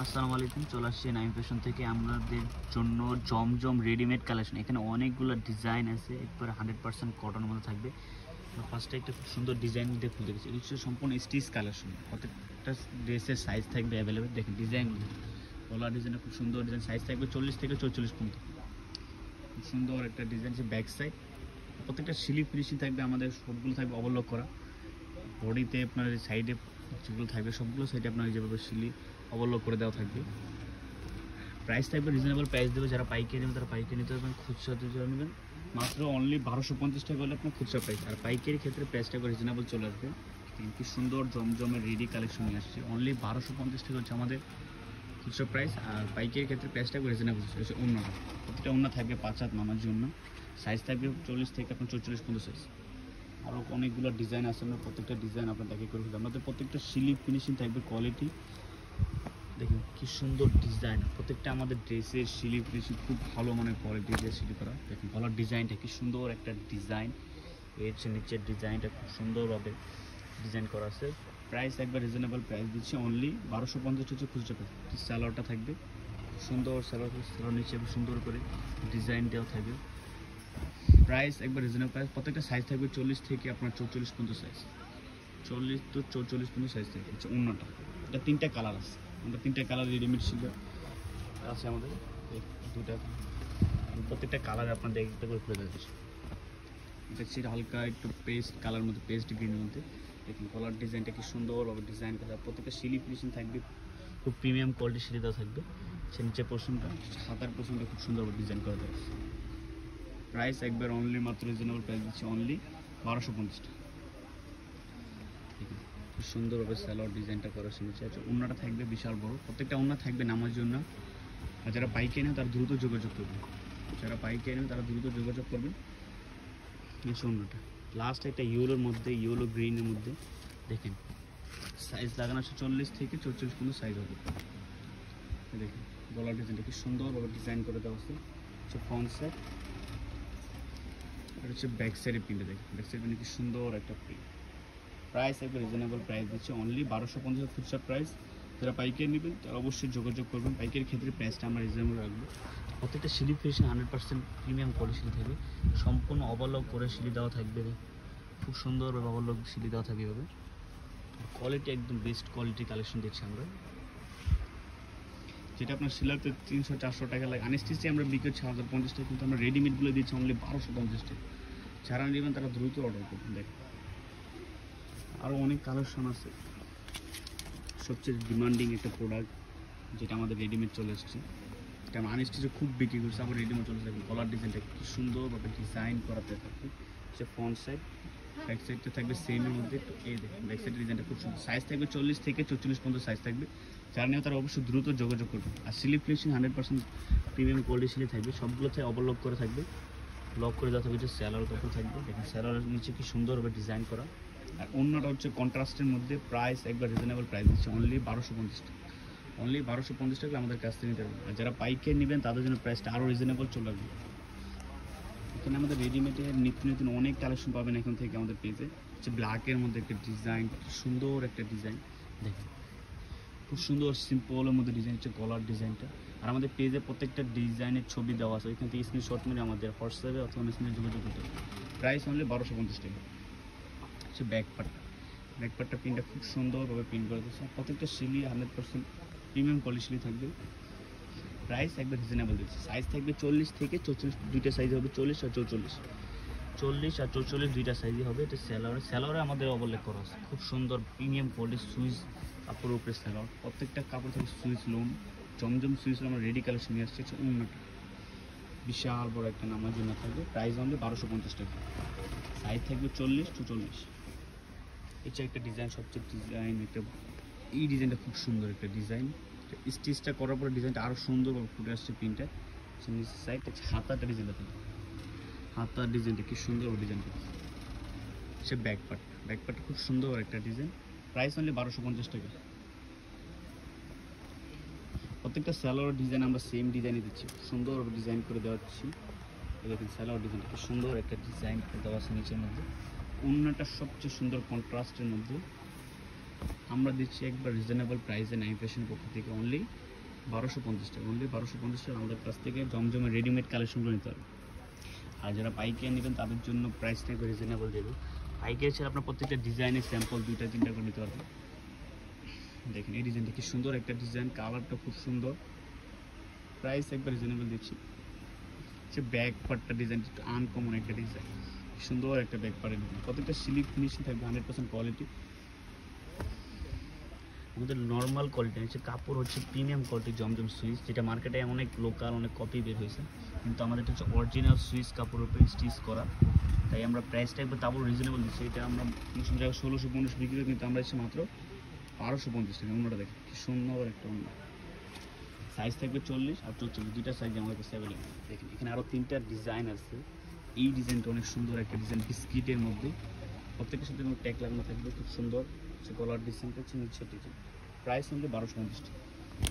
আসসালামু আলাইকুম। চলে আসছে নাইম ফ্যাশন থেকে আমাদের জন্য জমজম রেডিমেড কালেকশন। এখানে অনেকগুলো ডিজাইন আছে, একবারে 100% কটনের মধ্যে থাকবে। ফার্স্টে একটা খুব সুন্দর ডিজাইন দিয়ে খুলতে গেছি, এটা হচ্ছে সম্পূর্ণ স্টিচ কালেকশন। প্রত্যেকটা ড্রেসের সাইজ থাকবে অ্যাভেলেবেল। দেখেন ডিজাইনগুলো, গলার ডিজাইনে খুব সুন্দর ডিজাইন, সাইজ থাকবে 40 থেকে 44 পর্যন্ত। খুব সুন্দর একটা ডিজাইন আছে ব্যাক সাইড। প্রত্যেকটা স্লিভ ফিনিশিং থাকবে, আমাদের সবগুলো থাকবে ওভারলক করা। বডিতে আপনার সাইডে যেগুলো থাকবে সবগুলো সাইডে আপনার যেভাবে স্লিভ ওভারলক করে দেওয়া থাকবে। প্রাইস থাকবে রিজনেবল প্রাইস দেবে, যারা পাইকারি নেবেন তারা পাইকারি নিতে পারবেন, খুচরাতে যারা নেবেন মাত্র অনলি 1250 টাকা হলে আপনার খুচরা প্রাইস। আর পাইকারি ক্ষেত্রে প্রাইসটা রিজনেবল চলে আসবে। কি সুন্দর জমজমের রেডি কালেকশন নিয়ে আসছে, অনলি 1250 টাকা হচ্ছে আমাদের খুচরা প্রাইস। আর পাইকারি ক্ষেত্রে প্রাইসটা রিজনেবল হচ্ছে। অন্যটা প্রতিটা অন্য থাকবে 5 হাত নামার জন্য, সাইজ থাকবে 40 থেকে আপনার 44 পর্যন্ত সাইজ। আরও অনেকগুলো ডিজাইন আছে, আমরা প্রত্যেকটা ডিজাইন আপনার দেখে করে ফেলতে। আমাদের প্রত্যেকটা স্লিভ ফিনিশিং থাকবে কোয়ালিটি। দেখুন কি সুন্দর ডিজাইন, প্রত্যেকটা আমাদের ড্রেসের স্লিভ ফিনিশিং খুব ভালো মানের কোয়ালিটি দিয়ে স্লিভ করা। দেখুন গলার ডিজাইনটা কি সুন্দর একটা ডিজাইন, এর নিচের ডিজাইনটা খুব সুন্দরভাবে ডিজাইন করা আছে। প্রাইস একবার রিজনেবল প্রাইস দিচ্ছি, অনলি 1250 হচ্ছে খুচরা প্রাইস। স্যালোয়ারটা থাকবে সুন্দর, স্যালোয়ার নিচে সুন্দর করে ডিজাইন দেওয়া থাকবে। প্রাইস একবার রিজনেবল প্রাইস। প্রত্যেকটা সাইজ থাকবে 40 থেকে আপনার 44 পর্যন্ত সাইজ, 40 তো 44 পর্যন্ত সাইজ থাকবে। হচ্ছে অন্যটা, এটা 3টা কালার আছে, আমরা 3টা কালার রেডিমেড সিলভার আছে আমাদের, দুটা প্রত্যেকটা কালার আপনাদের একটা করে খুলে দেওয়া। দেখছি হালকা একটু পেস্ট কালার মধ্যে, পেস্ট গ্রিনের মধ্যে। দেখুন কলার ডিজাইনটা কি সুন্দরভাবে ডিজাইন করা। প্রত্যেকটা স্লিভ ফিনিশিং থাকবে, খুব প্রিমিয়াম কোয়ালিটির স্লিভ দেওয়া থাকবে। সে নিচের পোর্শনটা, হাতার পোর্শনটা খুব সুন্দরভাবে ডিজাইন করা দেওয়া। প্রাইস একবার অনলি মাত্র রিজনেবল প্রাইস দিচ্ছে, অনলি 1250 টাকা। খুব সুন্দরভাবে স্যালোয়ার ডিজাইনটা করা শুনেছি। আচ্ছা ওন্নাটা থাকবে বিশাল বড়, প্রত্যেকটা ওন্না থাকবে নামার জন্য। আর যারা পাইকারি নেন তারা দ্রুত যোগাযোগ করবেন, যারা পাইকারি নেন তারা দ্রুত যোগাযোগ করবেন। ওন্নাটা লাস্ট একটা ইয়েলোর মধ্যে, ইয়েলো গ্রিনের মধ্যে দেখেন সাইজ লাগানো আছে 40 থেকে 44 পর্যন্ত সাইজ হবে। দেখেন গলার ডিজাইনটা কি সুন্দরভাবে ডিজাইন করে দেওয়া আছে। হচ্ছে ফ্রন্ট সাইড, আর হচ্ছে ব্যাক সাইডের প্রিন্টে। দেখেন ব্যাক সাইড কি সুন্দর একটা প্রিন্ট। প্রাইস একবার রিজনেবল প্রাইস দিচ্ছে, অনলি 1250 খুচরা প্রাইস। যারা পাইকারি নেবেন তারা অবশ্যই যোগাযোগ করবেন। পাইকারি ক্ষেত্রে প্রাইসটা আমরা রিজনেবল রাখবো। প্রত্যেকটা স্লিভ ফিনিশিং 100% প্রিমিয়াম কোয়ালিটি সিলি থাকবে, সম্পূর্ণ ওভারলক করে সিলি দেওয়া থাকবে। খুব সুন্দরভাবে ওভারলক সিলি দেওয়া থাকবে এভাবে। কোয়ালিটি একদম বেস্ট কোয়ালিটি কালেকশন দিচ্ছি আমরা, যেটা আপনার সিলাতে 300-400 টাকা লাগে। আনস্টিচে আমরা বিক্রি করছি 1050 টাকা, কিন্তু আমরা রেডিমেডগুলো দিচ্ছি অনলি 1250 টাকা। যারা নেবেন তারা দ্রুত অর্ডার করবেন। দেখেন আরও অনেক কালেকশন আছে। সবচেয়ে ডিমান্ডিং একটা প্রোডাক্ট যেটা আমাদের রেডিমেড চলে এসেছে, এটা আমরা আনস্টিচে খুব বিক্রি করছি, আবার রেডিমেড চলে এসেছে। কলার ডিজাইনটা কি সুন্দরভাবে ডিজাইন করাতে থাকবে। সে ফ্রন্ট সাইড, ব্যাক সাইডটা থাকবে সেমের মধ্যে। একটু এই দেখুন ব্যাক সাইডের ডিজাইনটা খুব সুন্দর। সাইজ থাকবে 40 থেকে 44 পর্যন্ত সাইজ থাকবে। যারা নেবে তারা অবশ্যই দ্রুত যোগাযোগ করবে। আর sleeve finishing 100% premium quality sleeve থাকবে, সবগুলোতে ওভারলক করে থাকবে, লক করে দেওয়া থাকবে। যে স্যালোয়ার কাপড় থাকবে, দেখেন স্যালোয়ারের নিচে কি সুন্দরভাবে ডিজাইন করা। আর অন্যটা হচ্ছে কন্ট্রাস্টের মধ্যে। প্রাইস একবার রিজনেবল প্রাইস দিচ্ছে, অনলি 1250 টাকা। অনলি 1250 টাকা আমাদের কাছ থেকে নিতে পারবেন। আর যারা পাইকারি নেবেন তাদের জন্য প্রাইসটা আরও রিজনেবল চলে আসবে। এখানে আমাদের রেডিমেডের নিত্য নতুন অনেক কালেকশন পাবেন এখন থেকে আমাদের পেজে। হচ্ছে ব্ল্যাকের মধ্যে একটা ডিজাইন, সুন্দর একটা ডিজাইন। দেখেন খুব সুন্দর সিম্পলের মধ্যে ডিজাইন হচ্ছে গলার ডিজাইনটা। আর আমাদের পেজে প্রত্যেকটা ডিজাইনের ছবি দেওয়া আছে, ওইখান থেকে স্ক্রিনশট মেরে আমাদের হোয়াটসঅ্যাপে অথবা মেসেঞ্জারে যোগাযোগ করতে হবে। প্রাইস অনলি 1250 টাকা। হচ্ছে ব্যাকপার্টটা প্রিন্টটা খুব সুন্দরভাবে প্রিন্ট করে দিচ্ছে। প্রত্যেকটা সিলি 100% প্রিমিয়াম কোয়ালিটি সিলি থাকবে। প্রাইস একবার রিজনেবল দিচ্ছে। সাইজ থাকবে 40 থেকে 44, দুইটা সাইজ হবে, 40 আর 44। 40 আর 44 দুইটা সাইজই হবে। এটা স্যালোয়ারে আমাদের ওভারলক করা আছে, খুব সুন্দর প্রিমিয়াম কোয়ালিটি সুইচ কাপড়ের উপরে স্যালোয়ার। প্রত্যেকটা কাপড় থেকে সুইচ লোন, জমজম সুইচ আমরা রেডি কালেকশন নিয়ে আসছে। অন্যটা বিশাল বড় একটা নামার জন্য থাকবে। প্রাইস অনলি 1250 টাকা। সাইজ থাকবে 40 to 40। এটা একটা ডিজাইন, সবচেয়ে ডিজাইন একটা, এই ডিজাইনটা খুব সুন্দর একটা ডিজাইন। স্টিচটা করার পরে ডিজাইনটা আরও সুন্দরভাবে ফুটে আসছে প্রিন্টটা। নিচের সাইড হাতাটা ডিজাইনটা থাকে, হাতার ডিজাইনটা কি সুন্দর ডিজাইন করছে। সে ব্যাকপার্ট খুব সুন্দর একটা ডিজাইন। প্রাইস অনলি 1250 টাকা। প্রত্যেকটা স্যালোয়ার ডিজাইন আমরা সেম ডিজাইনই দিচ্ছি, সুন্দরভাবে ডিজাইন করে দেওয়াচ্ছি। দেখুন স্যালোয়ার ডিজাইনটা কি সুন্দর একটা ডিজাইন করে দেওয়া আছে নিচের মধ্যে। অন্যটা সবচেয়ে সুন্দর কন্ট্রাস্টের মধ্যে। আমরা দিচ্ছি একবার রিজনেবল প্রাইসে নাইম ফ্যাশন পক্ষ থেকে অনলি 1250 টাকা। অনলি 1250 টাকা আমাদের কাছ থেকে জমজমের রেডিমেড কালেকশনগুলো নিতে হবে। আর যারা পাইকারি নেবেন তাদের জন্য প্রাইসটা একবার রিজনেবল দেবো। পাইকারি ছেড়ে আপনার প্রত্যেকটা ডিজাইনের স্যাম্পল 2-3টা করে নিতে পারবেন। দেখেন এই ডিজাইনটা কি সুন্দর একটা ডিজাইন, কালারটা খুব সুন্দর, প্রাইস একবার রিজনেবল দিচ্ছি। সে ব্যাক পার্টটা ডিজাইনটা একটু আনকমন একটা ডিজাইন, সুন্দর একটা ব্যাক পার্টের ডিজাইন, প্রত্যেকটা সিলিক ফিনিশিং থাকবে 100% কোয়ালিটি। আমাদের নর্মাল কোয়ালিটি হচ্ছে কাপড় হচ্ছে প্রিমিয়াম কোয়ালিটি জমজম সুইচ, যেটা মার্কেটে অনেক লোকাল অনেক কপি বের হয়েছে, কিন্তু আমাদের হচ্ছে অরিজিনাল সুইচ কাপড়ের উপরে স্টিচ করা, তাই আমরা প্রাইসটা একবার তারপর রিজনেবল দিচ্ছি। এটা আমরা 1600-1500 বিক্রি করি, কিন্তু আমরা এসে মাত্র 1250 টাকা। অন্যটা দেখেন কি সুন্দর একটা অন্য, সাইজ থাকবে 40 আর 44, দুইটা সাইজ আমাদের কাছে অ্যাভেলেবল। দেখেন এখানে আরও 3টা ডিজাইন আছে। এই ডিজাইনটা অনেক সুন্দর একটা ডিজাইন, বিস্কিটের মধ্যে, প্রত্যেকের সাথে কোনো ট্যাগ লাগানো থাকবে, খুব সুন্দর। সে গলার ডিজাইনটা হচ্ছে নিচের ডিজাইন, প্রাইস হচ্ছে 1250 টাকা।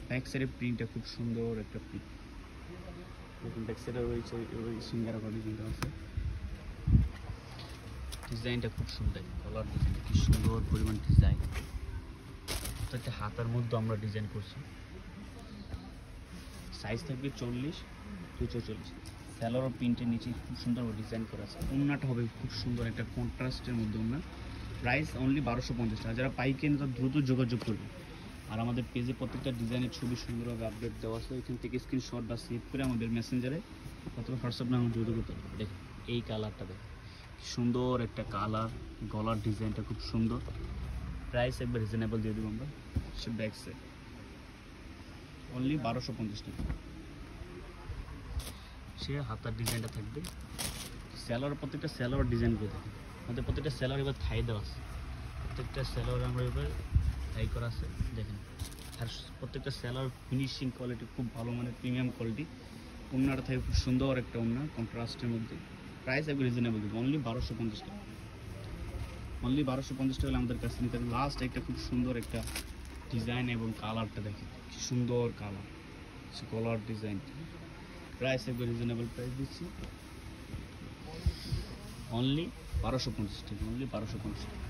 ব্যাক সাইডের প্রিন্টটা খুব সুন্দর একটা প্রিন্ট, দেখুন ব্যাক সাইডে রয়েছে ওই সিঙ্গারা করা ডিজাইনটা আছে, ডিজাইনটা খুব সুন্দর, গলার ডিজাইনটা কি সুন্দর পরিমাণ ডিজাইন, প্রত্যেকটা হাতার মধ্যে আমরা ডিজাইন করছি। সাইজ থাকবে 40-44, স্যালোর প্রিন্টের নিচে খুব সুন্দর ডিজাইন করা আছে। ওড়নাটা হবে খুব সুন্দর একটা কন্ট্রাস্টের মধ্যে ওড়না, প্রাইস অনলি 1250 টাকা। যারা পাইকারি নেন তারা দ্রুত যোগাযোগ করবে। আর আমাদের পেজে প্রত্যেকটা ডিজাইনের ছবি সুন্দরভাবে আপডেট দেওয়া আছে, এখান থেকে স্ক্রিনশট বা সেভ করে আমাদের মেসেঞ্জারে অথবা হোয়াটসঅ্যাপ নামে যোগাযোগ করতে হবে। দেখুন এই কালারটা দেখুন, সুন্দর একটা কালার, গলার ডিজাইনটা খুব সুন্দর, প্রাইস একবার রিজনেবল দিয়ে দেবো আমরা। সে ব্যাক সাইড অনলি 1250 টাকা। সে হাতার ডিজাইনটা থাকবে, স্যালোয়ার প্রত্যেকটা স্যালোয়ার ডিজাইন করে থাকে আমাদের, প্রত্যেকটা স্যালোয়ার এবার থাই দেওয়া আছে, প্রত্যেকটা স্যালোয়ার আমরা এবার থাই করা আছে দেখেন। আর প্রত্যেকটা স্যালোয়ার ফিনিশিং কোয়ালিটি খুব ভালো, মানে প্রিমিয়াম কোয়ালিটি। ওড়নাটা থাকে খুব সুন্দর একটা ওড়না কন্ট্রাস্টের মধ্যে, প্রাইস একবার রিজনেবল দেবো অনলি 1250 টাকা। অনলি 1250 টাকা আমাদের কাছে নিতে হবে। লাস্ট একটা খুব সুন্দর একটা ডিজাইন এবং কালারটা দেখেন কি সুন্দর কালার, কলার ডিজাইন, প্রাইস একবার রিজনেবল প্রাইস দিচ্ছি অনলি 1250 টাকা। অনলি 1250 টাকা,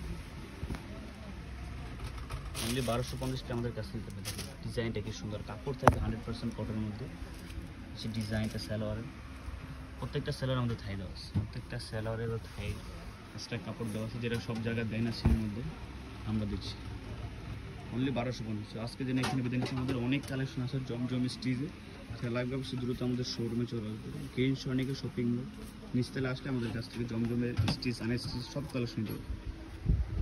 অনলি 1250 টাকা আমাদের কাছে নিতে পারবেন। ডিজাইনটা কি সুন্দর, কাপড় থাকে 100% কটনের মধ্যে। সে ডিজাইনটা স্যালোয়ারের, প্রত্যেকটা স্যালোয়ার আমাদের থাই দেওয়া আছে, প্রত্যেকটা স্যালোয়ারের থাই এক্সট্রা কাপড় দেওয়া আছে, যেটা সব জায়গায় দেয় না সের মধ্যে আমরা দিচ্ছি অনলি 1250। আজকে যেন এখানে বেঁধে নিচ্ছি, আমাদের অনেক কালেকশন আছে জমজম স্টিচে, সে লাগবে অবশ্যই দ্রুত আমাদের শোরুমে চলে আসবে। গ্রিন সর্ণিকা শপিং মল নিচতলা আসলে আমাদের কাছ থেকে জমজমের স্টিচ আনস্টিচ সব কালেকশন দেবে।